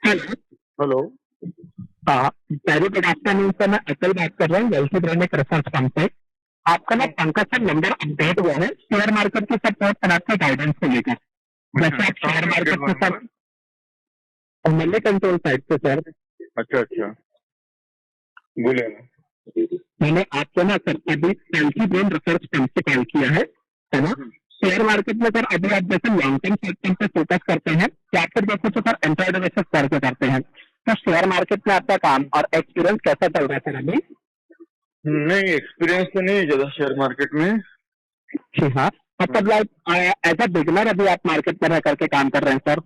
Hello. Hello. Very good afternoon sir, मैं अतुल बात कर रहा हूँ वेल्थ ब्रांड एक रिसर्च फर्म से। आपका ना पंकज सर नंबर अपडेट हुआ है शेयर मार्केट की सपोर्ट और आपके गाइडेंस को लेकर। अच्छा, जैसे आप कहाँ शेयर से अपडेट मार्केट हुआ में sir number? Money control site से सर अच्छा अच्छा, बोलिए ना। मैंने आपको ना सर अभी वेल्थ ब्रांड रिसर्च फर्म से कॉल किया है ना। शेयर मार्केट में सर अभी आप जैसे लॉन्ग टर्म सेक्टर पे फोकस करते हैं या फिर जैसे तो सर इंट्राडे बेसिस करते हैं, तो शेयर मार्केट में आपका काम और एक्सपीरियंस कैसा चल रहा है सर अभी? नहीं, एक्सपीरियंस तो नहीं है ज्यादा शेयर मार्केट में। जी हाँ। मतलब लाइक एज अ बिगनर अभी आप मार्केट में रह करके काम कर रहे हैं सर?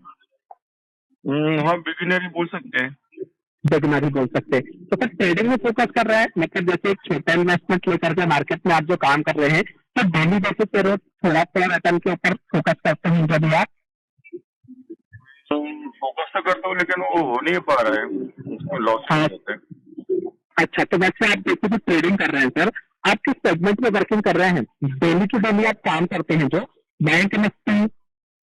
हाँ, बिगिनर ही बोल सकते हैं। बिगनर ही बोल सकते हैं तो सर ट्रेडिंग में फोकस कर रहा है, मतलब जैसे एक छोटा इन्वेस्टमेंट लेकर के मार्केट में आप जो काम कर रहे हैं तो डेली बेसिस पे रोज थोड़ा थोड़ा रिटर्न के ऊपर फोकस करते हैं जब आप? तो फोकस तो करता हूँ लेकिन वो हो नहीं पा रहा है, उसमें लॉसेस हो हाँ। जाते हैं। अच्छा, तो वैसे आप देखो जो ट्रेडिंग कर रहे हैं सर, आप किस सेगमेंट में वर्किंग कर रहे हैं? डेली टू डेली आप काम करते हैं जो bank nifty,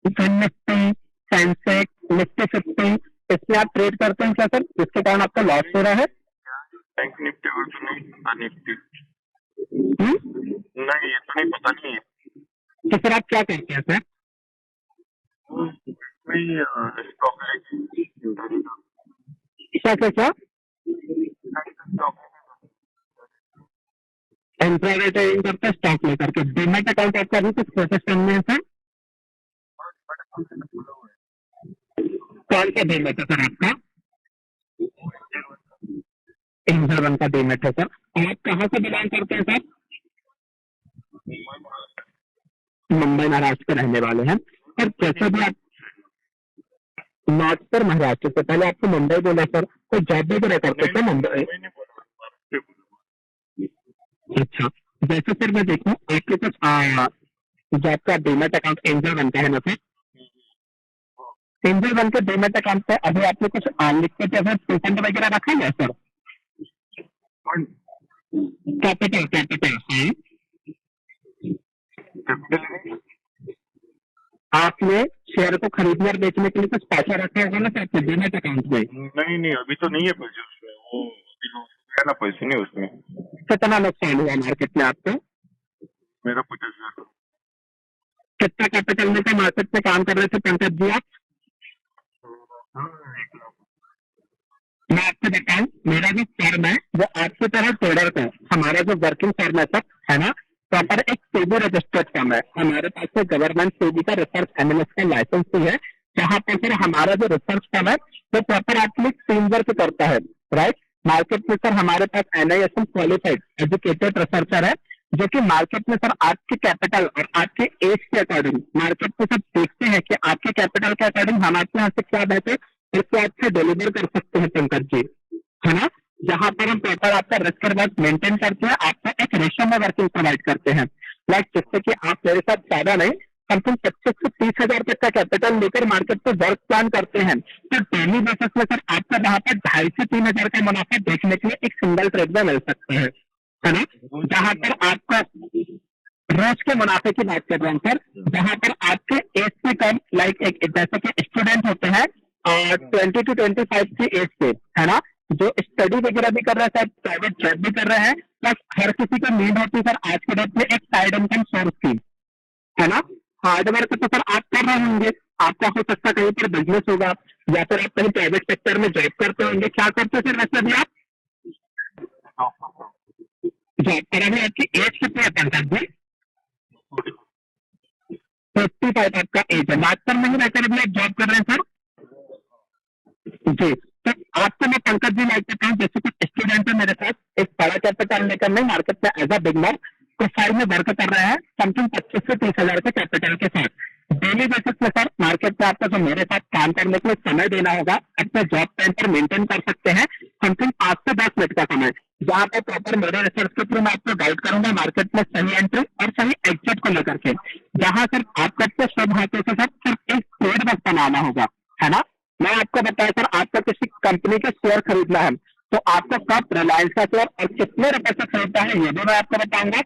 fin nifty, sensex, nifty 50, इसमें आप ट्रेड करते हैं क्या सर, जिसके कारण आपका लॉस हो रहा है? बैंक निफ्टी और तो नहीं पता, निफ्टी हम्म? नहीं, ये तो नहीं पता नहीं है। तो फिर आप क्या करते हैं सर? नहीं, स्टॉक क्या क्या क्या? इंट्राडे ट्रेडिंग करते हैं स्टॉक लेकर के। डीमैट अकाउंट आपका अभी कुछ प्रोसेस करने हैं सर? कौन सा डीमैट है सर आपका? एंजल वन का डीमैट है सर। आप कहाँ से बिलोंग करते हैं सर? मुंबई महाराष्ट्र के रहने वाले हैं। और जैसे भी आप नॉर्थ पर महाराष्ट्र से, पहले आपको मुंबई बोला सर, तो जॉब भी रह करते थे मुंबई? नहीं बोला। अच्छा। जैसे सर मैं देखूं आपके कुछ जो आपका डीमैट अकाउंट एंजल वन का है ना सर, एंजल वन के डीमैट अकाउंट पे अभी आपने कुछ लिख के पेटेंट वगैरह रखा है सर? कैपिटल कैपिटल है। कैपिटल आपने शेयर को खरीदने और बेचने के लिए कुछ पैसा रखा होगा ना सर आपके डीमैट अकाउंट में? नहीं नहीं, अभी तो नहीं है पैसे उसमें, वो अभी लॉस हो गया ना, पैसे नहीं उसमें। कितना नुकसान हुआ मार्केट में आपको? मेरा 50,000। कितना कैपिटल में मार्केट में काम कर रहे थे पंकज जी आप? मैं आपको बताऊं, मेरा जो फर्म है वो आपकी तरह ट्रेडर का है। हमारा जो वर्किंग फर्म है सर, है ना, प्रॉपर एक सेबी रजिस्टर्ड फर्म है। हमारे पास में गवर्नमेंट सेबी का रिसर्च एनालिस्ट का लाइसेंस भी है, जहाँ पर फिर हमारा जो रिसर्च फर्म है वो प्रॉपर आपके टीम वर्क करता है। राइट। मार्केट में सर हमारे पास NISM क्वालिफाइड एजुकेटेड रिसर्चर है, जो कि मार्केट में सर आपके कैपिटल और आपके एज के अकॉर्डिंग मार्केट में सब देखते हैं कि आपके कैपिटल के अकॉर्डिंग हम आपके यहाँ से क्या बेहतर इसको आपसे डिलीवर कर सकते हैं पंकज जी, है ना। जहां पर हम प्रॉपर आपका रिस्क वर्क मेंटेन करते हैं, आपको एक रेशो में वर्किंग प्रोवाइड करते हैं। लाइक जिससे कि आप मेरे साथ ज्यादा नहीं, समथिंग 25 से 30 हजार तक का कैपिटल लेकर मार्केट पे वर्क प्लान करते हैं, तो डेली बेसिस में सर आपका वहां पर 2.5 से 3 हजार का मुनाफा देखने के लिए एक सिंगल ट्रेड में मिल सकता है ना। जहां पर आपका रोज के मुनाफे की बात कर रहे हैं सर, जहां पर आपके एज से कम, लाइक एक जैसे कि स्टूडेंट होते हैं 20 to 25 की एज पे, है ना, जो स्टडी वगैरह भी कर रहे हैं, प्राइवेट जॉब भी कर रहे हैं, प्लस हर किसी को नीड होती है सर आज के डेट में एक साइड इनकम सोर्स की, है ना। हार्डवर्क तो सर आप कर रहे होंगे, आपका हो सकता है कहीं पर बिजनेस होगा या फिर आप कहीं प्राइवेट सेक्टर में जॉब करते होंगे। क्या करते हैं सर वैसे भी आप जॉब कर रहे हैं? आपकी एज कितनी है पंकज जी? 55 आपका एज है। मास्टर में ही रहकर भी आप जॉब कर रहे हैं सर? जी। तो आपको मैं पंकज जी लाइक करता हूँ, जैसे कुछ स्टूडेंट है मेरे साथ एक बड़ा कैपिटल लेकर नहीं मार्केट में एज अ बिगनर प्रोफाइल में वर्क कर रहा है, समथिंग 25 से 30 हजार के कैपिटल के साथ डेली बेसिस में सर मार्केट में आपको जो मेरे साथ काम करने के लिए समय देना होगा, अपने जॉब टाइम पर मेंटेन कर सकते हैं समथिंग 5 से 10 मिनट का समय, जहाँ पे प्रॉपर मेरे रिसर्च के थ्रू मैं आपको गाइड करूंगा मार्केट में सही एंट्री और सही एग्जिट को लेकर के, जहाँ सर आपको सब हाथों से सर सिर्फ एक ट्रेड बस बनाना होगा, है ना। मैं आपको बताया सर आपको किसी कंपनी के शेयर खरीदना है तो आपको कब रिलायंस का शेयर और कितने रुपए से खरीदना है ये भी मैं आपको बताऊंगा।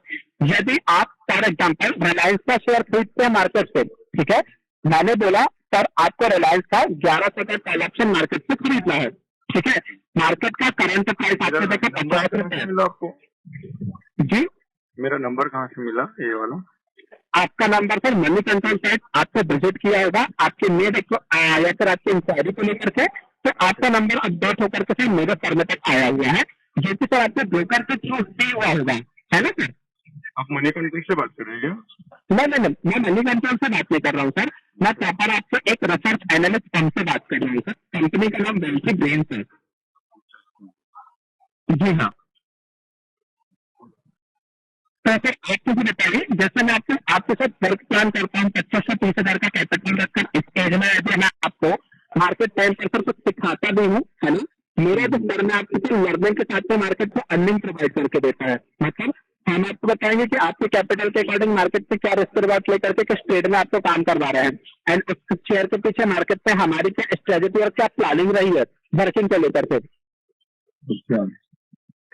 यदि आप फॉर एग्जाम्पल रिलायंस का शेयर खरीदते हैं मार्केट से, ठीक है, मैंने बोला सर आपको रिलायंस का 1100 का कॉल ऑप्शन मार्केट से खरीदना है, ठीक है। मार्केट का करंट प्राइस आपको देखा 50 रुपए मिला आपको? जी। मेरा नंबर कहाँ से मिला ये वाला? आपका number sir money control site आपको विजिट किया होगा, आपके मेल या फिर आपकी इंक्वायरी को लेकर के, तो आपका नंबर अपडेट होकर के सर मेरे फर्म तक आया हुआ है, जो कि सर आपके ब्रोकर के थ्रू पे हुआ होगा, है ना सर। आप मनी कंट्रोल से बात कर रहे हैं क्या? नहीं, मैं मनी कंट्रोल से बात नहीं कर रहा हूँ सर, मैं प्रॉपर आपसे एक रिसर्च एनालिस्ट फर्म से बात कर रहा हूँ सर। कंपनी का नाम वेल्थी ब्रेन है। जी हाँ। तो सर आप मुझे बताइए, जैसे मैं आपके साथ वर्क प्लान करता हूँ 25 से 30 हजार का कैपिटल रखकर इस एज में, यदि मैं आपको मार्केट टाइम पर सर कुछ सिखाता भी हूँ, है ना। मेरा जो फर्म है आपको सिर्फ लर्निंग के साथ में मार्केट को अर्निंग प्रोवाइड करके देता है। मतलब हम आपको बताएंगे कि आपके कैपिटल के अकॉर्डिंग मार्केट से क्या रिस्क रिवार्ड लेकर के किस ट्रेड में आपको काम करवा रहे हैं, एंड उस शेयर के पीछे मार्केट में हमारी क्या स्ट्रेटेजी और क्या प्लानिंग रही है वर्किंग को लेकर के।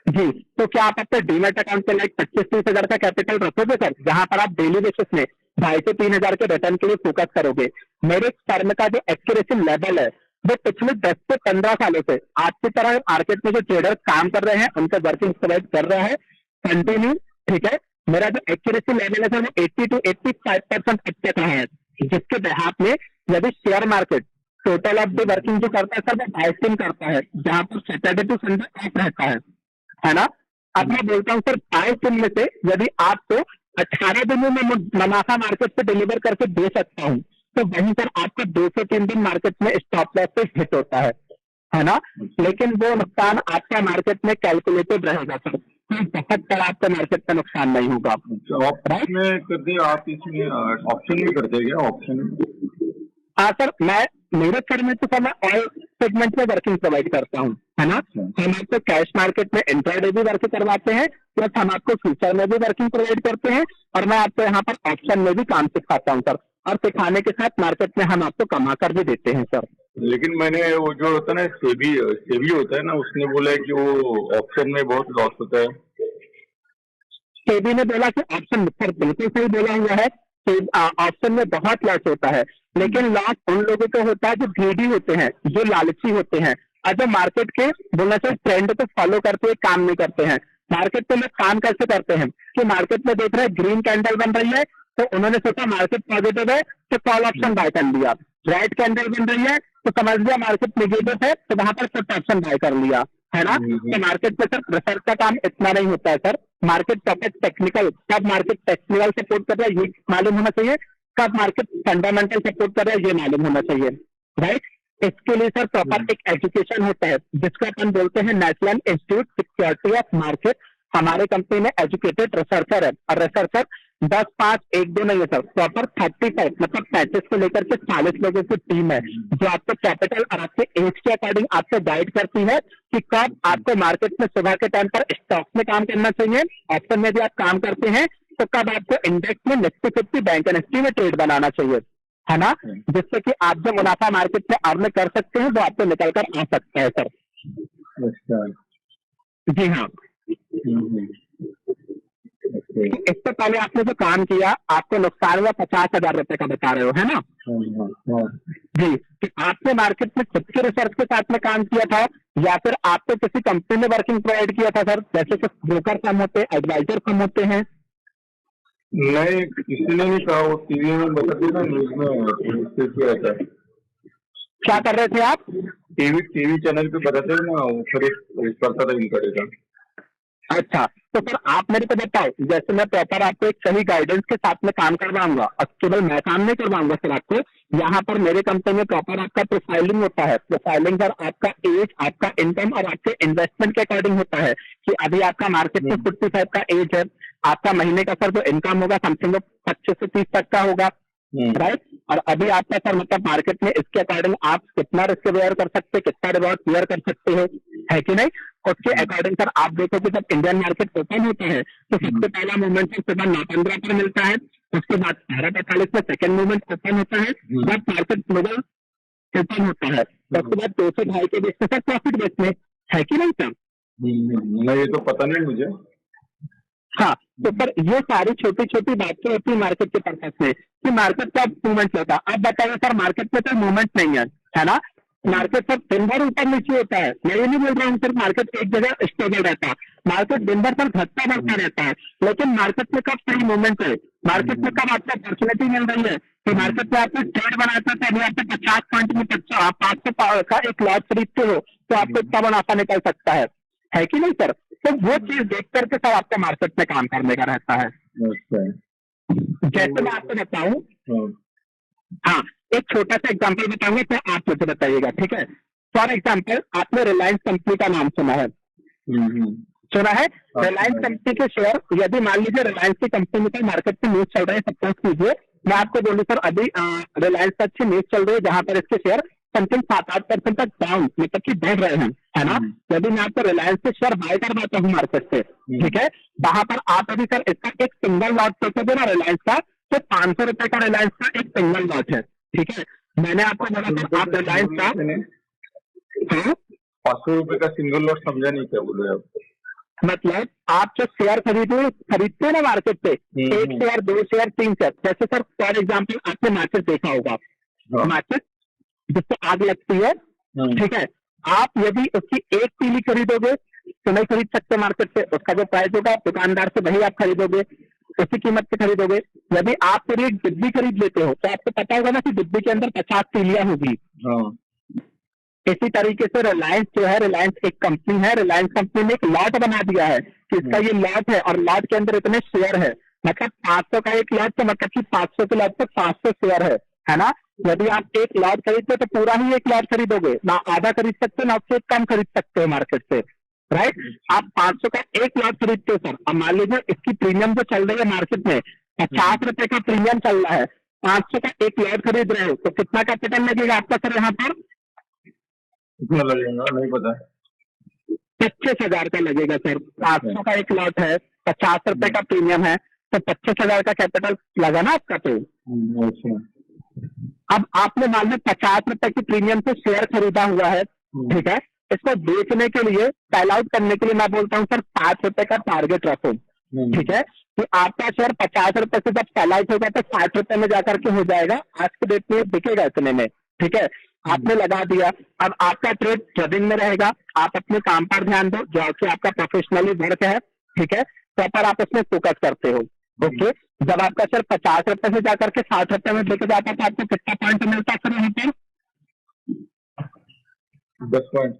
जी, तो क्या आप अपने डीमेट अकाउंट पे लाइक 25-30 हजार का कैपिटल रखोगे सर, जहां पर आप डेली बेसिस में 2,500 से 3,000 के रिटर्न के लिए फोकस करोगे। मेरे फर्म का जो एक्यूरेसी लेवल है वो पिछले 10 से 15 सालों से आपकी तरह मार्केट में जो ट्रेडर्स काम कर रहे हैं उनका वर्किंग प्रोवाइड कर रहा है कंटिन्यू, ठीक है। मेरा जो एक्यूरेसी लेवल है सर वो 80 to 85% अब तक रहा है, जिसके बिहाफ में यदि share market total of the working जो करता है सर वो 22 दिन करता है, जहां पर सैटरडे टू संडे ऑफ रहता है ना। अब मैं बोलता हूँ सर 22 दिन में से यदि आपको 18 दिनों में मुनाफा मार्केट पे डिलीवर करके दे सकता हूँ, तो वहीं पर आपका 2 से 3 दिन मार्केट में स्टॉप लॉस पे हिट होता है ना। लेकिन वो नुकसान आपका मार्केट में कैलकुलेटेड रहेगा सर, तो बहुत बड़ा आपका मार्केट का नुकसान नहीं होगा। ऑप्शन में कर दिया आप, इसमें ऑप्शन में कर देगा ऑप्शन? हाँ सर, मैं मेरे फर्म में तो सर मैं ऑल सेगमेंट में वर्किंग प्रोवाइड करता हूँ, है ना। हम आपको कैश मार्केट में इंट्राडे भी वर्क करवाते हैं, प्लस हम आपको फ्यूचर में भी वर्किंग प्रोवाइड करते हैं, और मैं आपको यहाँ पर ऑप्शन में भी काम सिखाता हूँ सर, और सिखाने के साथ मार्केट में हम आपको कमा कर भी देते हैं सर। लेकिन मैंने वो जो होता है ना सेबी होता है ना, उसने बोला है कि वो ऑप्शन में बहुत लॉस होता है। सेबी ने बोला कि ऑप्शन सर बिल्कुल सही बोला हुआ है, ऑप्शन में बहुत लॉस होता है, लेकिन लॉस उन लोगों को होता है जो ग्रीडी होते हैं, जो लालची होते हैं, और जो मार्केट के बोलना चाहिए ट्रेंड को फॉलो करते हुए काम नहीं करते हैं। मार्केट में काम कैसे करते हैं कि मार्केट में देख रहे हैं ग्रीन कैंडल बन रही है, तो उन्होंने सोचा मार्केट पॉजिटिव है तो कॉल ऑप्शन बाय कर लिया। रेड कैंडल बन रही है तो समझ लिया मार्केट नेगेटिव है, तो वहां पर पुट ऑप्शन बाय कर लिया, है ना। तो मार्केट में सर रिसर्च का काम इतना नहीं होता है सर, मार्केट टॉपिक टेक्निकल, कब मार्केट टेक्निकल सपोर्ट कर रहा है ये मालूम होना चाहिए, कब मार्केट फंडामेंटल सपोर्ट कर रहा है ये मालूम होना चाहिए, राइट। इसके लिए सर प्रॉपर एक एजुकेशन होता है जिसको अपन बोलते हैं national institute security of market. हमारे कंपनी में एजुकेटेड रिसर्चर है, और रिसर्चर 10, 5, 1, 2 नहीं है सर, प्रॉपर 35 मतलब 35 से लेकर के 40 लोगों की टीम है, जो आपके कैपिटल और आपके एज के अकॉर्डिंग आपको गाइड करती है कि कब आपको मार्केट में सुबह के टाइम पर स्टॉक में काम करना चाहिए, ऑप्शन में भी आप काम करते हैं तो कब आपको इंडेक्स में निफ्टी 50 बैंक निफ्टी में ट्रेड बनाना चाहिए, है ना, जिससे कि आप जो मुनाफा मार्केट में अर्न कर सकते हैं वो आपको निकल कर आ सकता है सर। अच्छा, जी हाँ। इससे पहले आपने जो काम किया आपको नुकसान हुआ 50,000 रुपए का बता रहे हो, है ना। जी, तो आपने मार्केट में खुद के रिसर्च के साथ में काम किया था या फिर आपको किसी कंपनी में वर्किंग प्रोवाइड किया था सर, जैसे कि ब्रोकर कम होते हैं, एडवाइजर कम होते हैं? नहीं, किसी ने नहीं कहा, वो टीवी में बता दिया, न्यूज में किया था। क्या कर रहे थे आप? टीवी चैनल पे बताते हैं ना, फिर करता था इनका डेटा। अच्छा, तो सर आप मेरे को बताओ, जैसे मैं प्रॉपर आपको एक सही गाइडेंस के साथ में काम करवाऊंगा, और केवल मैं काम नहीं करवाऊंगा सर, आपको यहाँ पर मेरे कंपनी में प्रॉपर आपका प्रोफाइलिंग होता है। प्रोफाइलिंग सर आपका एज, आपका इनकम और आपके इन्वेस्टमेंट के अकॉर्डिंग होता है कि अभी आपका मार्केट में 45 का एज है, आपका महीने का सर जो इनकम होगा समथिंग 25 से 30 तक का होगा, राइट। और अभी आपका सर मतलब मार्केट में इसके अकॉर्डिंग आप कितना रिस्क बेयर कर सकते हैं, कितना रिवॉर्ड क्लियर कर सकते हो, है कि नहीं। उसके अकॉर्डिंग सर आप देखो कि जब इंडियन मार्केट ओपन होता है तो सबसे पहला मूवमेंट सुबह 9:15 पर मिलता है, उसके बाद 11:45 में सेकंड मूवमेंट ओपन होता है, जब मार्केट ग्लोबल ओपन होता है तो उसके बाद 2 से 2.5 के बीच में सर प्रॉफिट बेच में, है कि नहीं सर। नहीं, ये तो पता नहीं मुझे। हाँ, तो सर ये सारी छोटी छोटी बातें होती है मार्केट के पर्पज में, कि मार्केट का मूवमेंट होता है। अब बताइए सर, मार्केट में तो मूवमेंट नहीं है ना, मार्केट सर दिन भर ऊपर नीचे होता है। मैं ये नहीं बोल रहा हूँ सिर्फ मार्केट एक जगह स्टेबल रहता है, मार्केट दिन भर सर घटता बढ़ता रहता है। लेकिन मार्केट में कब सही मूवमेंट है, मार्केट में कब आपको अपॉर्चुनिटी मिल रही है, तो मार्केट में आपको ट्रेड बनाता है, अभी आपको 50 पॉइंट में 500 का एक लॉट खरीदते हो तो आपको इतना मुनाफा निकल सकता है कि नहीं सर। तो वो चीज देख करके सर आपको मार्केट में काम करने का रहता है। जैसे मैं आपको बताऊं, हाँ एक छोटा सा एग्जांपल बताऊंगा तो आप मुझे बताइएगा, ठीक है। फॉर एग्जांपल आपने रिलायंस कंपनी का नाम सुना है, सुना है। रिलायंस कंपनी के शेयर, यदि मान लीजिए रिलायंस की कंपनी में मार्केट में न्यूज चल रही है, सपोज कीजिए मैं आपको बोलूं सर अभी रिलायंस पर अच्छी न्यूज चल रही है जहां पर इसके शेयर समथिंग 7-8% तक डाउन मतलब कि बढ़ रहे हैं, है ना। यदि मैं आपको रिलायंस के शेयर बाय करवाता हूँ मार्केट से, ठीक है, वहां पर आप अभी सर इसका एक सिंगल लॉट सोचोगे ना रिलायंस का, तो 500 रुपए का रिलायंस का एक सिंगल लॉट है, ठीक है। मैंने आपको बोला सर आप रिलायंस का 500 रुपए का सिंगल लॉट समझा नहीं, क्या बोल रहे आप? मतलब आप जो शेयर खरीदते हैं ना मार्केट से, एक शेयर, 2 शेयर, 3 शेयर, जैसे सर फॉर एग्जांपल आपने मार्केट देखा होगा, मार्केट जिससे आग लगती है, ठीक है। आप यदि उसकी एक तीली खरीदोगे तो नहीं खरीद सकते मार्केट से, उसका जो प्राइस होगा दुकानदार से वही आप खरीदोगे, उसी कीमत से खरीदोगे। यदि आप पूरी एक डिब्बी खरीद लेते हो तो आपको पता होगा ना कि डिब्बी के अंदर 50 तीलियां होगी। इसी तरीके से रिलायंस जो है, रिलायंस एक कंपनी है, रिलायंस कंपनी ने एक लॉट बना दिया है कि इसका ये लॉट है और लॉट के अंदर इतने शेयर है, मतलब 500 का एक लॉट, तो मतलब कि 500 के लॉट पर 500 शेयर है ना। यदि आप एक लॉट खरीदते हो तो पूरा ही एक लॉट खरीदोगे, ना आधा खरीद सकते हो ना उससे कम खरीद सकते हो मार्केट से, राइट। आप 500 का एक लॉट खरीदते हो सर, अब मान लीजिए इसकी प्रीमियम जो चल रही है मार्केट में 50 रुपए का प्रीमियम चल रहा है, 500 का एक लॉट खरीद रहे हो तो कितना कैपिटल लगेगा आपका सर यहाँ पर? कितना लगेगा नहीं पता। 25,000 का लगेगा सर। 500 का एक लॉट है, 50 रुपए का प्रीमियम है, तो 25,000 का कैपिटल लगा ना आपका। तो अब आपने मान लो 50 रुपए की प्रीमियम से शेयर खरीदा हुआ है, ठीक है। इसको बेचने के लिए, सेल आउट करने के लिए मैं बोलता हूँ सर 5 रुपए का टारगेट रखो, ठीक है। तो आपका शेयर 50 रुपए से जब सेल आउट होगा तो 60 रुपए में जाकर के हो जाएगा, आज के डेट में बिकेगा इतने में, ठीक है। आपने लगा दिया, अब आपका ट्रेड ट्रेडिंग में रहेगा, आप अपने काम पर ध्यान दो जो कि आपका प्रोफेशनली वर्क है, ठीक है, प्रॉपर आप उसमें फोकस करते हो, ओके। जब आपका सर 50 रुपए से जाकर के 60 रुपए में बिक जाता है तो आपको कितना पॉइंट मिलता है सर यहाँ पर? 10 पॉइंट।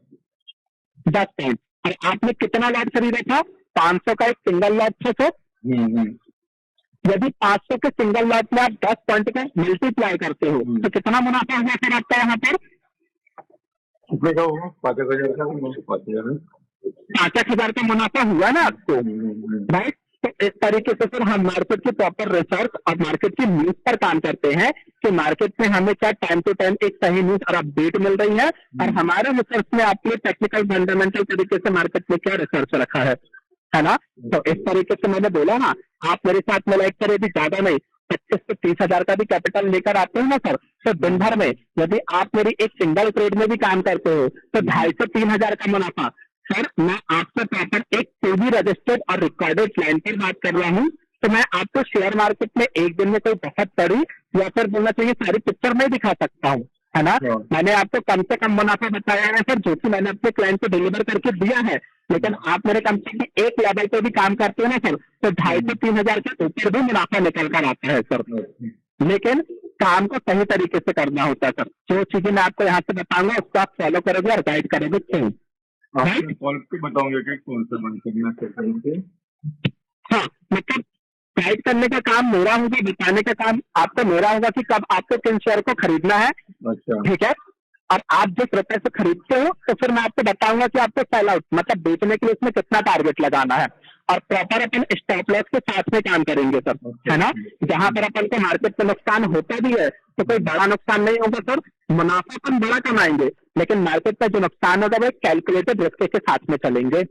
10 पॉइंट। और आपने कितना लॉट खरीदा था? 500 का एक सिंगल लॉट था सर। यदि 500 के सिंगल लॉट में आप 10 पॉइंट का मल्टीप्लाई करते हो तो कितना मुनाफा हुआ सर आपका यहाँ पर? 5,000 का मुनाफा हुआ ना आपको, राइट। तो इस तरीके से सर हम मार्केट की प्रॉपर रिसर्च और मार्केट की न्यूज पर काम करते हैं कि मार्केट में हमें क्या टाइम टू टाइम एक सही न्यूज और अपडेट मिल रही है, और हमारे रिसर्च में आपने टेक्निकल फंडामेंटल तरीके से मार्केट में क्या रिसर्च रखा है ना। तो इस तरीके से मैंने बोला ना, आप मेरे साथ में लाइक करें भी ज्यादा नहीं, 25 से 30,000 का भी कैपिटल लेकर आते हैं ना सर, तो दिन भर में यदि आप मेरी एक सिंगल ट्रेड में भी काम करते हो तो 2,500 से 3,000 का मुनाफा। सर मैं आपसे प्रॉपर एक सेबी रजिस्टर्ड और रिकॉर्डेड क्लाइंट पर बात कर रहा हूँ, तो मैं आपको शेयर मार्केट में एक दिन में कोई बहुत बड़ी या फिर बोलना चाहिए सारी पिक्चर नहीं दिखा सकता हूँ, है ना। मैंने आपको कम से कम मुनाफा बताया है सर, जो कि मैंने अपने क्लाइंट को डिलीवर करके दिया है। लेकिन आप मेरे कंपनी के एक लेवल पे भी काम करते हो ना सर, तो 2,500 से 3,000 के ऊपर भी मुनाफा निकल कर आता है सर। लेकिन काम को सही तरीके से करना होता है सर। जो चीजें मैं आपको यहाँ से बताऊंगा उसको आप फॉलो करोगे और गाइड करोगे सही। बताऊंगे कि कौन सा बंद करना चाहिए। हाँ, मतलब गाइड करने का काम मेरा होगा, बताने का काम आपको मेरा होगा कि कब आपको किन शेयर को खरीदना है, ठीक है। और आप जिस रुपए से खरीदते हो तो फिर मैं आपको बताऊंगा कि आपको सेल आउट मतलब बेचने के लिए इसमें कितना टारगेट लगाना है, और प्रॉपर अपन स्टॉप लॉस के साथ में काम करेंगे सर, है ना। जहां पर अपन को मार्केट में नुकसान होता भी है तो कोई बड़ा नुकसान नहीं होगा सर, मुनाफा अपन बड़ा कमाएंगे, लेकिन मार्केट में जो नुकसान होगा वो कैलकुलेटेड रिस्क के साथ में चलेंगे।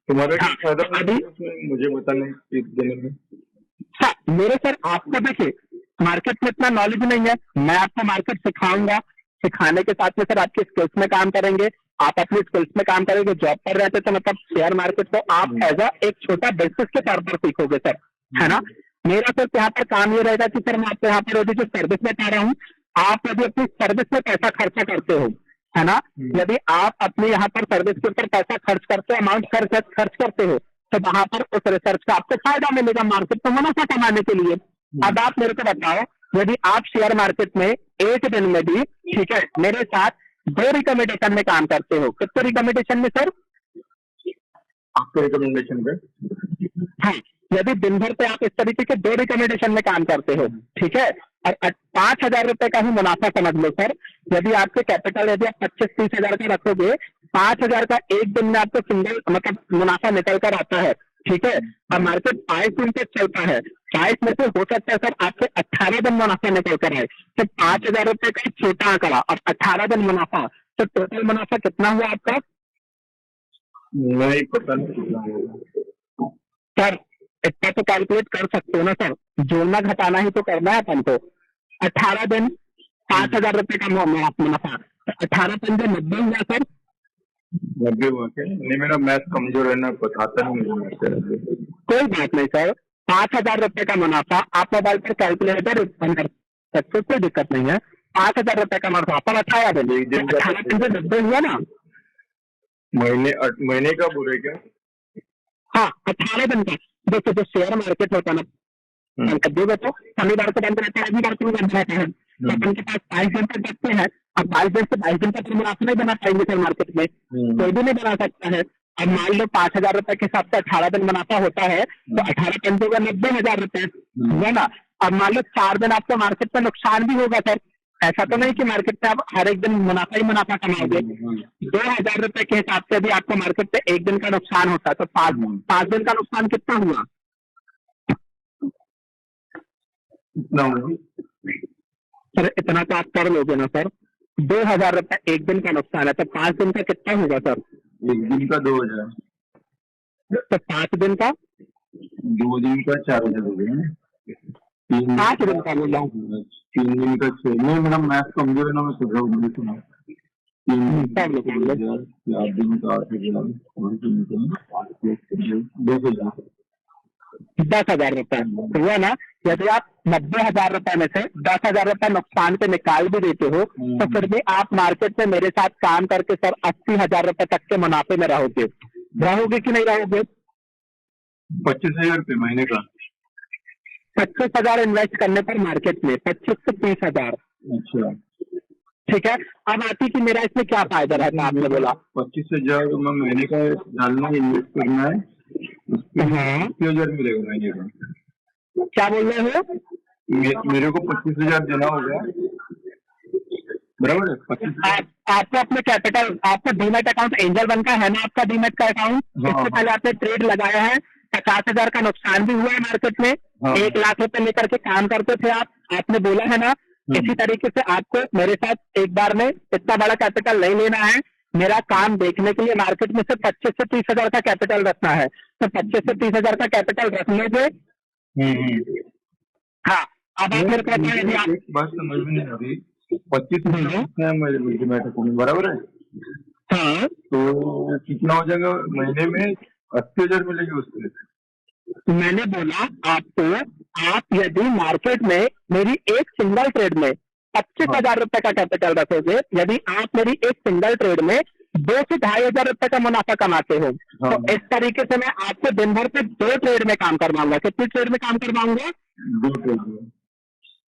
तुम्हारा अभी मुझे बताने देने में। हाँ मेरे सर, आपको देखिए मार्केट में इतना नॉलेज नहीं है, मैं आपको मार्केट सिखाऊंगा, सिखाने के साथ में सर आपकी स्किल्स में काम करेंगे, आप अपनी स्किल्स में काम करेंगे। जॉब पर रहते तो मतलब शेयर मार्केट को आप एज एक छोटा बिजनेस के तौर पर सीखोगे सर, है ना। मेरा सिर्फ यहाँ पर काम ये रहेगा कि सर मैं आपको यहाँ पर यदि जो सर्विस बता रहा हूँ, आप यदि अपनी सर्विस में पैसा खर्चा करते हो, है ना, यदि आप अपने यहाँ पर सर्विस के ऊपर पैसा खर्च करते हो, अमाउंट खर्च करते हो, तो वहां पर उस रिसर्च का आपको फायदा मिलेगा मार्केट में मुनाफा कमाने के लिए। अब आप मेरे को बताओ, यदि आप शेयर मार्केट में एक दिन में भी, ठीक है, मेरे साथ 2 रिकमेंडेशन में काम करते हो, कितने रिकमेंडेशन में सर? आपके रिकमेंडेशन पे? हाँ, यदि दिन भर पे आप इस तरीके के 2 रिकमेंडेशन में काम करते हो, ठीक है, और 5,000 रुपए का ही मुनाफा समझ लो सर। यदि आपके कैपिटल यदि आप 25-30 हजार का रखोगे, 5,000 का एक दिन में आपको सिंगल मतलब मुनाफा निकल कर आता है, ठीक है। अब मार्केट 22 दिन तक चलता है, 22 में से हो सकता है सर आपसे 18 दिन मुनाफा निकल कर आए, तो 5,000 रुपए का एक छोटा आंकड़ा और 18 दिन मुनाफा, तो टोटल मुनाफा कितना हुआ आपका? नहीं पता नहीं सर इतना तो कैलकुलेट कर सकते हो ना सर, जोड़ना घटाना ही तो करना है अपन को। 18 दिन 5,000 रुपए का मुनाफा, 18×5 = 90 हुआ सर। 90 हुआ क्या? नहीं, मेरा मैथ कमजोर है ना, बताता नहीं मुझे। कोई बात नहीं सर, 5,000 रुपए का मुनाफा आप मोबाइल पर कैलकुलेटर उत्पन्न कर सकते हो, कोई दिक्कत नहीं है। 5,000 रुपए का मुनाफा 18 दिन, 18×90 हुआ ना। महीने का बोले क्या? हाँ, 18 दिन का। देखो जो शेयर मार्केट होता है ना, कभी तो शनिवार को बंद रहता है, रविवार को बंद रहता है, तो अपन के पास 22 दिन तक देखते हैं। अब 22 दिन से 22 दिन तक मुनाफा नहीं बना पाएंगे सर मार्केट में, कोई भी नहीं बना सकता है। अब मान लो 5,000 रुपए के हिसाब से 18 दिन मुनाफा होता है, तो 18×5 = 90,000 रुपए हुआ ना। अब मान लो 4 दिन आपको मार्केट में नुकसान भी होगा सर, ऐसा तो नहीं कि मार्केट में आप हर एक दिन मुनाफा ही मुनाफा कमाओगे। 2,000 रुपए के हिसाब से भी आपको मार्केट पे एक दिन का नुकसान होता है, तो 5 दिन का नुकसान कितना हुआ? सर इतना तो आप कर लोगे ना सर, 2,000 रुपए एक दिन का नुकसान है, तो 5 दिन का कितना होगा सर? एक दिन का 2,000, तो 5 दिन का 2 दिन का 4,000 हो गया। 5 दिन का बोला हूँ। 3 दिन का 6। नहीं, मेरा मैथ कमजोर है ना, मैं सुन रहा हूँ, सुना। 3 दिन का 4,000, 4 दिन का 8,000, 10,000 रुपए हुआ ना। यदि आप 90,000 रुपए में से 10,000 रुपए नुकसान पे निकाल भी देते हो, तो फिर भी आप मार्केट में मेरे साथ काम करके सर 80,000 रुपए तक के मुनाफे में रहोगे कि नहीं रहोगे? 25,000 रुपये महीने का। 25,000 इन्वेस्ट करने पर मार्केट में 25 से 30,000। अच्छा, ठीक है। अब आती कि मेरा इसमें क्या फायदा रहता, आपने बोला 25,000 में महीने का डालना है, इन्वेस्ट करना है, हाँ 80,000 मिलेगा महीने का। क्या बोल रहे हो? मेरे को 25,000 देना होगा, बराबर है? 25,000 आपको अपने कैपिटल, आपका डीमेट अकाउंट एंजल वन का है ना, आपका डीमेट का अकाउंट? इससे पहले आपने ट्रेड लगाया है, 50,000 का नुकसान भी हुआ है मार्केट में। 1 लाख रुपए लेकर के काम करते थे आप, आपने बोला है ना। इसी तरीके से आपको मेरे साथ एक बार में इतना बड़ा कैपिटल नहीं लेना है। मेरा काम देखने के लिए मार्केट में से 25 से 30,000 का कैपिटल रखना है, तो 25 से 30,000 का कैपिटल रख लोगे। हाँ, अब आप मेरे को बात समझ में नहीं आ रही। 25 बराबर है? हाँ, तो कितना हो जाएगा महीने में? 80,000 मिलेगी उसमें। मैंने बोला आपको, आप यदि मार्केट में मेरी एक सिंगल ट्रेड में 25,000 रुपए का कैपिटल रखोगे, यदि आप मेरी एक सिंगल ट्रेड में 2 से 2,500 रुपए का मुनाफा कमाते हो, तो इस तरीके से मैं आपको दिन भर पे 2 ट्रेड में काम करवाऊंगा। कितनी ट्रेड में काम करवाऊंगा? 2 ट्रेड में।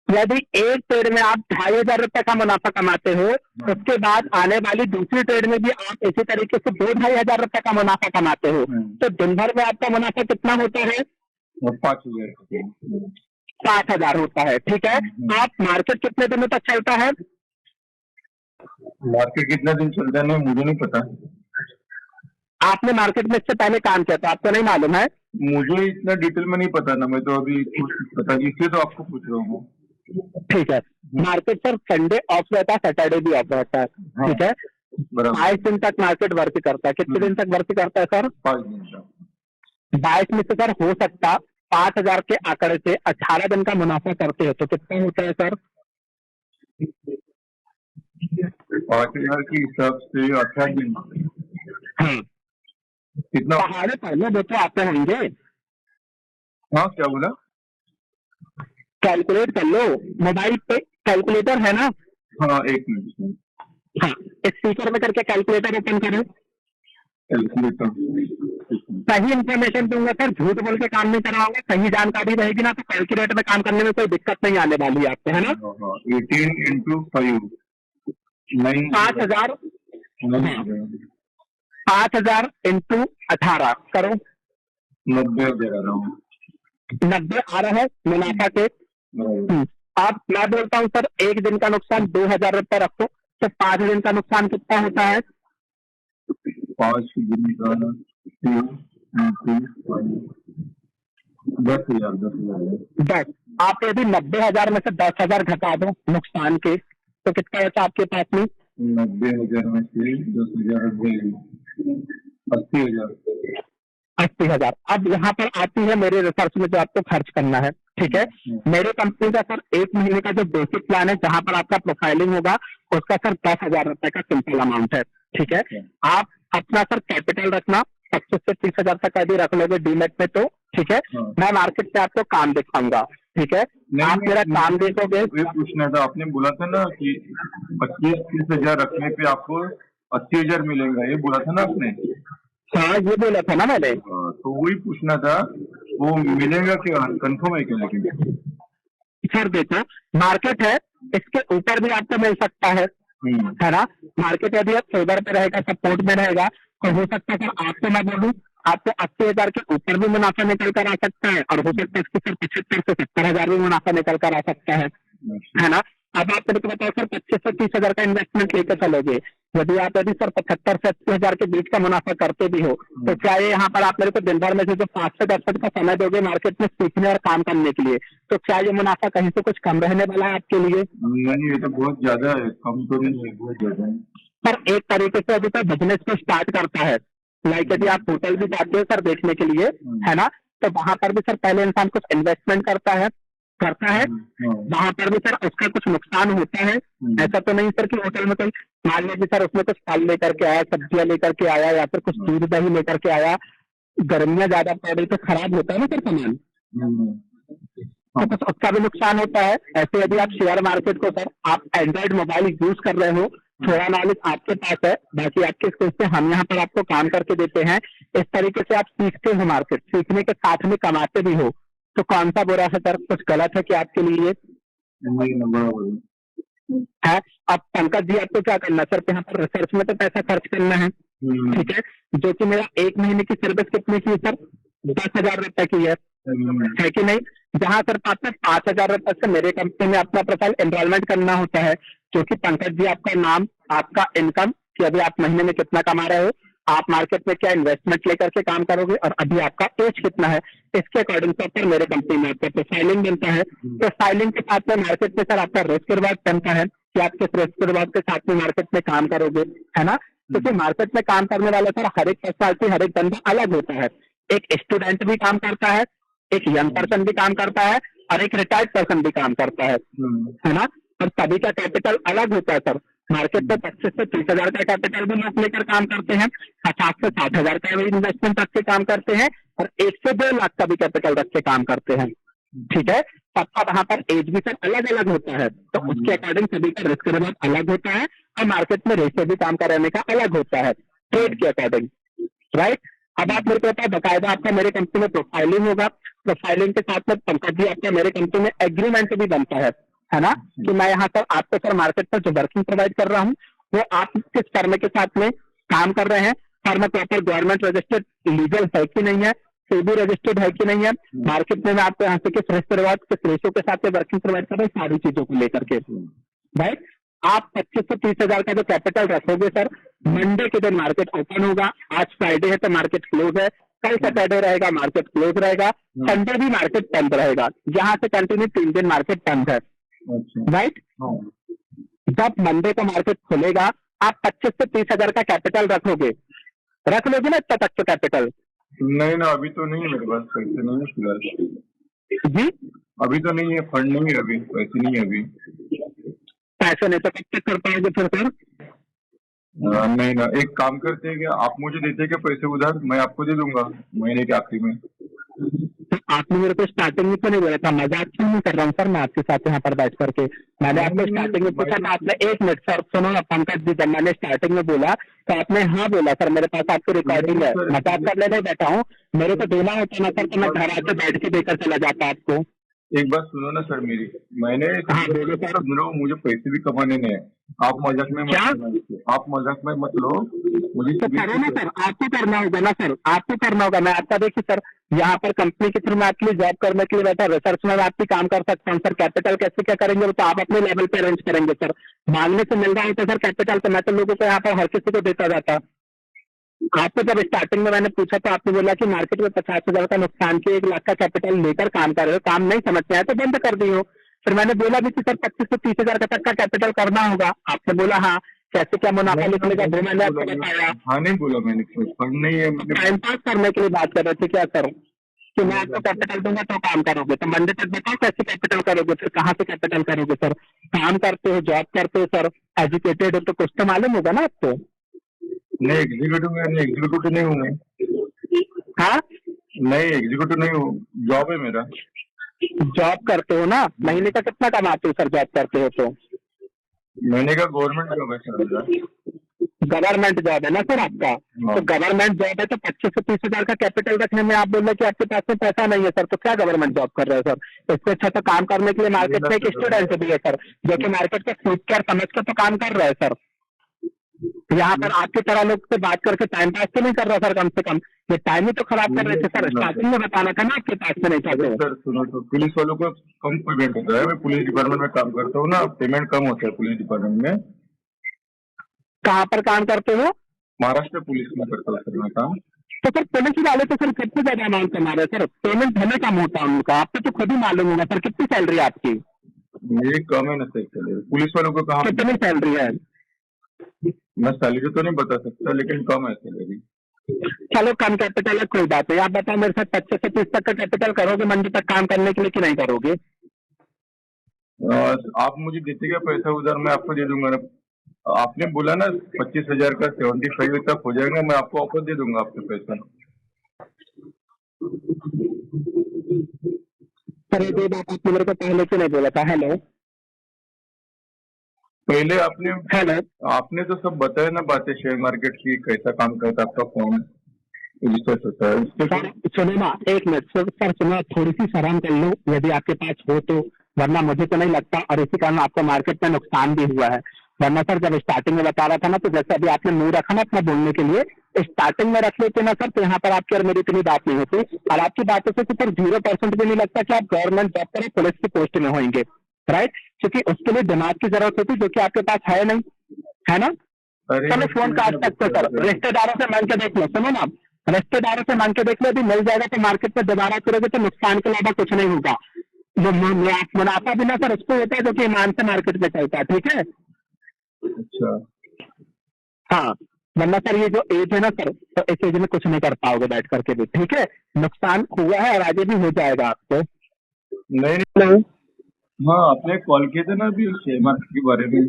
यदि एक ट्रेड में आप 2,500 रुपए का मुनाफा कमाते हो, उसके बाद आने वाली दूसरी ट्रेड में भी आप इसी तरीके से 2-2,500 रुपए का मुनाफा कमाते हो, तो दिन भर में आपका मुनाफा कितना होता है? 5,000। 7,000 होता है। ठीक है। आप मार्केट कितने दिनों तक चलता है? मार्केट कितना दिन चलता है ना, मुझे नहीं पता। आपने मार्केट में इससे पहले काम किया था, आपको नहीं मालूम है? मुझे इतना डिटेल में नहीं पता ना, मैं तो अभी कुछ पता, इसलिए तो आपको पूछ रहा हूँ। ठीक है। मार्केट सर संडे ऑफ रहता है, सैटरडे भी ऑफ रहता है। ठीक है। 22 दिन तक मार्केट वर्क करता है। कितने दिन तक वर्क करता है सर? 5 दिन तक। 22 में से सर हो सकता 5,000 के आंकड़े से 18 दिन का मुनाफा करते हो, तो कितना होता है सर? 5,000 के हिसाब से 18 दिन। हाँ, कितना? पहाड़े पहले वो तो आते होंगे। हाँ, क्या बोला? कैलकुलेट कर लो, मोबाइल पे कैलकुलेटर है ना। हाँ, एक मिनट। हाँ, स्पीकर में करके कैलकुलेटर ओपन करो। कैलकुलेटर। सही इन्फॉर्मेशन दूंगा सर, झूठ बोल के काम नहीं करवाऊंगा, सही जानकारी रहेगी ना तो कैलकुलेटर में काम करने में कोई दिक्कत नहीं आने वाली है आपको, है ना। 18 × 5 9 5,000। हाँ, 5,000 × 18 करो। 90 दे रहा हूँ। 90 आ रहा है मुनाफा के। अब मैं बोलता हूँ सर, एक दिन का नुकसान 2,000 रुपये रखो, तो 5 दिन का नुकसान कितना होता है। 5 दिन का 10,000। 10। आप यदि 90,000 में से 10,000 घटा दो नुकसान के, तो कितना बचा आपके पास में। 90,000 में से 10,000 80,000। 80,000। अब यहाँ पर आती है मेरे रिसर्च में जो आपको खर्च करना है, ठीक है। मेरे कंपनी का सर 1 महीने का जो बेसिक प्लान है जहां पर आपका प्रोफाइलिंग होगा, उसका सर 10,000 रुपए का सिंपल अमाउंट है, ठीक है। आप अपना सर कैपिटल रखना 25 से 30,000 तक यदि रख लोगे डीमेट में तो ठीक है। मैं मार्केट में आपको काम दिखाऊंगा, ठीक है। आप मेरा काम देखोगे। ये पूछना था, आपने बोला था ना कि 25-30,000 रखने पे आपको 80,000 मिलेगा, ये बोला था ना आपने। हाँ, ये बोला था ना मैंने। तो वही पूछना था, वो मिलेगा क्या, कंफर्म है क्या। लेकिन सर देखो, मार्केट है, इसके ऊपर भी आपको मिल सकता है ना। मार्केट यदि आप फेवर पे रहेगा, सपोर्ट में रहेगा, तो हो सकता है सर आपको मैं बोलूँ आपको 80,000 के ऊपर भी मुनाफा निकल कर आ सकता है, और हो सकता है सर 75 से 70,000 भी मुनाफा निकल कर आ सकता है ना। अब आप मेरे को बताओ सर, 25 से 30,000 का इन्वेस्टमेंट लेकर चलोगे, यदि सर 75 से 80,000 के बीच का मुनाफा करते भी हो, तो क्या ये यहाँ पर आप मेरे को दिन भर में से जो 5 से 10 मिनट का समय दोगे मार्केट में सीखने और काम करने के लिए, तो क्या ये मुनाफा कहीं से कुछ कम रहने वाला है आपके लिए। नहीं, ये तो बहुत ज्यादा है, कम तो नहीं है, बहुत ज्यादा है। सर एक तरीके से अभी तक बिजनेस को स्टार्ट करता है, लाइक यदि आप होटल भी जाते हो सर देखने के लिए, है ना, तो वहां पर भी सर पहले इंसान कुछ इन्वेस्टमेंट करता है, वहां पर भी सर उसका कुछ नुकसान होता है। ऐसा तो नहीं सर कि होटल में कोई मान लीजिए सर उसमें कुछ फल लेकर के आया, सब्जियां लेकर के आया, या फिर कुछ दूध दही लेकर के आया, गर्मियां ज्यादा पड़ रही तो खराब होता है ना सर सामान, तो कुछ उसका भी नुकसान होता है। ऐसे यदि आप शेयर मार्केट को सर आप एंड्रॉइड मोबाइल यूज कर रहे हो, थोड़ा नॉलेज आपके पास है, बाकी आपके स्किल्स से हम यहाँ पर आपको काम करके देते हैं, इस तरीके से आप सीखते हो मार्केट, सीखने के साथ में कमाते भी हो, तो कौन सा बुरा है सर, कुछ गलत है कि आपके लिए है। अब पंकज जी आपको क्या करना है सर, यहाँ पर रिसर्च में तो पैसा खर्च करना है, ठीक है, जो कि मेरा 1 महीने की सर्विस कितने की है सर, 10,000 रुपए की है कि नहीं। जहां सर आपको 5,000 रुपए से मेरे कंपनी में अपना प्रोफाइल एनरोलमेंट करना होता है, जो कि पंकज जी आपका नाम, आपका इनकम, कि अभी आप महीने में कितना कमा रहे हो, आप मार्केट में क्या इन्वेस्टमेंट लेकर के काम करोगे, और अभी आपका एज कितना है, इसके अकॉर्डिंग से फिर मेरे कंपनी में आपका प्रोफाइलिंग बनता है। प्रोफाइलिंग के साथ में मार्केट में सर आपका रिस्क रिवार्ड बनता है कि आप किस रिस्क रिवार्ड के साथ में मार्केट में काम करोगे, है ना। क्योंकि मार्केट में काम करने वाला सर हर एक पर्सनालिटी, हर एक बंदा अलग होता है। एक स्टूडेंट भी काम करता है, एक यंग पर्सन भी काम करता है, और एक रिटायर्ड पर्सन भी काम करता है ना। और सभी का कैपिटल अलग होता है सर। मार्केट में 25 से 30,000 का कैपिटल भी लोग लेकर काम करते हैं, 50 से 60,000 का भी इन्वेस्टमेंट रख के काम करते हैं, और 1 से 2 लाख का भी कैपिटल रख के काम करते हैं, ठीक है। सबका वहां पर एज भी सर अलग अलग होता है, तो उसके अकॉर्डिंग सभी का रिस्क रिवार्ड अलग होता है, और मार्केट में रेशो भी काम कराने का अलग होता है ट्रेड के अकॉर्डिंग, राइट। अब आप मेरे को बताए, बकायदा आपका मेरे कंपनी में प्रोफाइलिंग होगा, प्रोफाइलिंग के साथ में पंकज जी आपका मेरे कंपनी में एग्रीमेंट भी बनता है ना, कि मैं यहाँ पर आपको सर मार्केट पर जो वर्किंग प्रोवाइड कर रहा हूँ, वो आप किस फर्म के साथ में काम कर रहे हैं, firm proper government registered legal है कि नहीं है, सेबी रजिस्टर्ड है कि नहीं है, मार्केट में मैं आपको यहाँ से किस रिस्क रिवार्ड, किस रेशो के साथ में वर्किंग प्रोवाइड कर रहे हैं, सारी चीजों को लेकर के, राइट। आप 25 से 30,000 का जो कैपिटल रखोगे सर, मंडे के दिन मार्केट ओपन होगा, आज फ्राइडे है तो मार्केट क्लोज है, कल सैटरडे रहेगा मार्केट क्लोज रहेगा, संडे भी मार्केट बंद रहेगा, यहाँ से कंटिन्यू 3 दिन मार्केट बंद है, राइट। जब मंडे को मार्केट खुलेगा, आप 25 से 30,000 का कैपिटल रख लोगे ना इतना तक तो कैपिटल। नहीं ना, अभी तो नहीं है मेरे पास, पैसे नहीं है फिलहाल जी, अभी तो नहीं है, फंड नहीं है, अभी पैसे नहीं है अभी। पैसे नहीं तो कब तक कर पाओगे फिर सर। नहीं ना, एक काम करते हैं, क्या आप मुझे देते क्या पैसे उधार, मैं आपको दे दूंगा महीने के आखिरी में। तो आपने मेरे को स्टार्टिंग में तो नहीं बोला था, मजाक क्यों नहीं कर रहा हूँ सर मैं आपके साथ यहाँ पर बैठ करके। मैंने आपको स्टार्टिंग में पूछा था, आपने 1 मिनट सर सुनो ना पंकज जी, जब मैंने स्टार्टिंग में बोला तो आपने हाँ बोला सर, मेरे पास आपकी रिकॉर्डिंग है, मजाक करने नहीं बैठा हूँ। मेरे को देना होता ना सर तो मैं घर आके बैठ के देकर चला जाता आपको। एक बात सुनो ना सर मेरी, मैंने हाँ बोलो सर। सुन रहा हूँ, मुझे पैसे भी कमाने नहीं है। आप मजाक में मत क्या? लो इसको। आप मजाक में मत लो मुझे। तो करो ना सर, आपको करना होगा ना सर, आपको करना होगा। मैं आपका देखिए सर, यहाँ पर कंपनी के थ्रू मैं आपके लिए जॉब करने के लिए बैठा, रिसर्च में मैं आपकी काम कर सकता हूँ सर। कैपिटल कैसे क्या करेंगे वो तो आप अपने लेवल पे अरेंज करेंगे सर। मांगने से मिल रहा होता सर कैपिटल, तो मैं तो लोगों को यहाँ पर हर किसी को देता जाता। आपको जब स्टार्टिंग में मैंने पूछा तो आपने बोला कि मार्केट में 50,000 का नुकसान के 1 लाख का कैपिटल लेकर काम कर रहे हो, काम नहीं समझ में आया तो बंद कर दी हो। फिर मैंने बोला भी कि सर 25 से 30,000 का तक का कैपिटल करना होगा। आपने बोला हाँ, कैसे क्या मुनाफा निकलेगा वो मैंने आपको बताया। हाँ नहीं बोला मैंने, पर नहीं है टाइम पास करने के लिए बात कर रहे थे क्या सर, कि मैं आपको कैपिटल दूंगा तो काम करोगे। तो मंडे तक बताओ कैसे कैपिटल करोगे, फिर कहाँ से कैपिटल करोगे सर। काम करते हो, जॉब करते हो सर, एजुकेटेड हो तो कुछ तो मालूम होगा ना आपको। नहीं एग्जीक्यूटिव में, नहीं एग्जीक्यूटिव नहीं हूँ मैं। हाँ नहीं एग्जीक्यूटिव नहीं हूँ, जॉब है मेरा। जॉब करते हो ना, महीने का कितना कमाते हो सर जॉब करते हो तो। मैंने कहा गवर्नमेंट जॉब है सर मेरा। गवर्नमेंट जॉब है ना सर आपका, तो गवर्नमेंट जॉब है तो 25 से 30,000 का कैपिटल रखने में आप बोल रहे हैं कि आपके पास में पैसा नहीं है सर, तो क्या गवर्नमेंट जॉब कर रहे हो सर। इससे अच्छा तो काम करने के लिए मार्केट में एक स्टूडेंट भी है सर, जो कि मार्केट का फूड केयर समझ के तो काम कर रहा है सर। यहाँ पर आपकी तरह लोग से बात करके टाइम पास तो नहीं कर रहा सर, कम से कम ये टाइम ही तो खराब कर रहे थे सर। स्टार्टिंग में बताना था ना आपके पास में नहीं था तो। सर सुनो तो, पुलिस वालों को कम पेमेंट होता है, मैं पुलिस डिपार्टमेंट में काम करता हूँ ना, पेमेंट कम होता है पुलिस डिपार्टमेंट में। कहाँ पर काम करते हो? महाराष्ट्र पुलिस में करता हूँ सर मैं काम। तो सर पुलिस वाले तो सर सबसे ज्यादा अमाउंट कमा रहे हैं सर, पेमेंट भले कम होता है उनका, आपको तो खुद ही मालूम होगा सर। कितनी सैलरी है आपकी? मेरी कम है ना सर सैलरी, पुलिस वालों को कहाँ। कितनी सैलरी है? मैं सैलरी तो नहीं बता सकता लेकिन कम है सैलरी। चलो कम कैपिटल है कोई बात नहीं, आप बताओ मेरे साथ 25 से 30 तक का कैपिटल करोगे मंडी तक काम करने के लिए कि नहीं करोगे? आप मुझे देते क्या पैसा उधर, मैं आपको दे दूंगा ना। आपने बोला ना 25,000 का 75 तक हो जाएगा, मैं आपको ऑफर दे दूंगा आपके पैसा। सर ये बात आपने मेरे को पहले क्यों नहीं बोला था? हेलो पहले आपने हेलो आपने तो सब बताया ना बातें, शेयर मार्केट की कैसा काम करता है आपका फोन रिसर्च होता है उसके। सर सुनो ना 1 मिनट सर सुनो, थोड़ी सी शर्म कर लो यदि आपके पास हो तो, वरना मुझे तो नहीं लगता, और इसी कारण आपको मार्केट में नुकसान भी हुआ है। वरना सर जब स्टार्टिंग में बता रहा था ना, तो जैसे अभी आपने मुंह रखा ना अपना बोलने के लिए, स्टार्टिंग में रख लेते ना सर तो यहाँ पर आपकी और मेरी इतनी बात नहीं होती। और आपकी बातों से तो सर 0% भी नहीं लगता कि आप गवर्नमेंट जॉब करें, पुलिस की पोस्ट में होंगे, राइट। क्योंकि उसके लिए दिमाग की जरूरत होती जो कि आपके पास है नहीं, है ना। चलो फोन काट सकते हो सर, रिश्तेदारों से मांग के देख लो। सुनो ना, रिश्तेदारों से मांग के देख लो, अभी मिल जाएगा तो मार्केट में दोबारा करोगे तो नुकसान के अलावा कुछ नहीं होगा। जो मुनाफा भी ना सर उसको होता है जो कि ईमान से मार्केट में चलता है, ठीक है। अच्छा हाँ वरना सर ये जो एज है ना सर, तो इस एज में कुछ नहीं कर पाओगे बैठ करके भी, ठीक है। नुकसान हुआ है और आगे भी हो जाएगा आपको। नहीं हेलो हाँ आपने कॉल किया था ना अभी शेयर मार्केट के बारे में।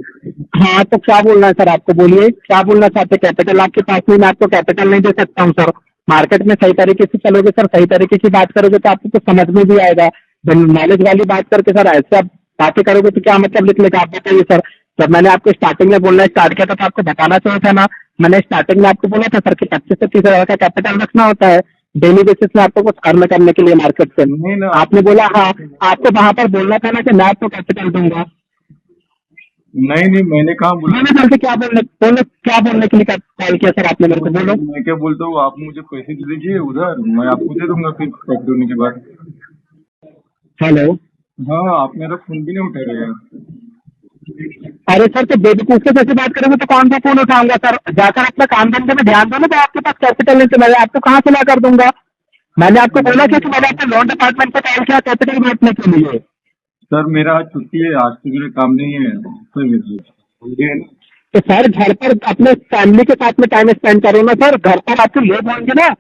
हाँ तो क्या बोलना है सर आपको, बोलिए क्या बोलना चाहते। कैपिटल आपके पास में, मैं आपको कैपिटल नहीं दे सकता हूँ सर। मार्केट में सही तरीके से चलोगे सर, सही तरीके की बात करोगे तो आपको कुछ समझ में भी आएगा। नॉलेज वाली बात करके सर ऐसे आप बातें करोगे तो क्या मतलब निकलेगा, आप बताइए सर। जब मैंने आपको स्टार्टिंग में बोलना स्टार्ट किया था तो आपको बताना चाहिए था ना। मैंने स्टार्टिंग में आपको बोला था सर कि 25 से 30,000 का कैपिटल रखना होता है डेली बेसिस में आपको कुछ अर्न करने के लिए मार्केट से। नहीं ना, आपने बोला हाँ, आपको वहां पर बोलना था ना कि मैं आपको कैपिटल दूंगा। नहीं मैंने कहा बोला। मैंने सर से क्या बोलने के लिए कॉल किया सर आपने मेरे को, बोलो। मैं क्या बोलता हूँ, आप मुझे पैसे दे दीजिए उधर, मैं आपको दे दूंगा फिर पैसे होने के बाद। हेलो हाँ आप मेरा फोन भी नहीं उठा रहे हैं। अरे सर तो बेवकूफ से जैसे बात करेंगे तो कौन सा फोन उठाऊंगा सर। जाकर अपना काम धंधे में ध्यान दो ना, तो आपके पास कैपिटल नहीं तो मैं आपको कहाँ से ला कर दूंगा। मैंने आपको बोला कि मैंने अपने लोन डिपार्टमेंट से कॉल किया कैपिटल बांटने के लिए। सर मेरा आज छुट्टी है, आज तो मेरा काम नहीं है सर। तो सर घर पर अपने फैमिली के साथ में टाइम स्पेंड करो ना सर, घर पर आपके लोग होंगे ना।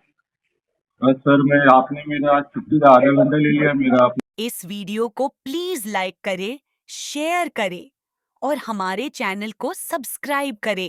सर मैं आपने मेरा आज छुट्टी का आधा घंटा ले लिया मेरा। इस वीडियो को प्लीज लाइक करें, शेयर करें और हमारे चैनल को सब्सक्राइब करें।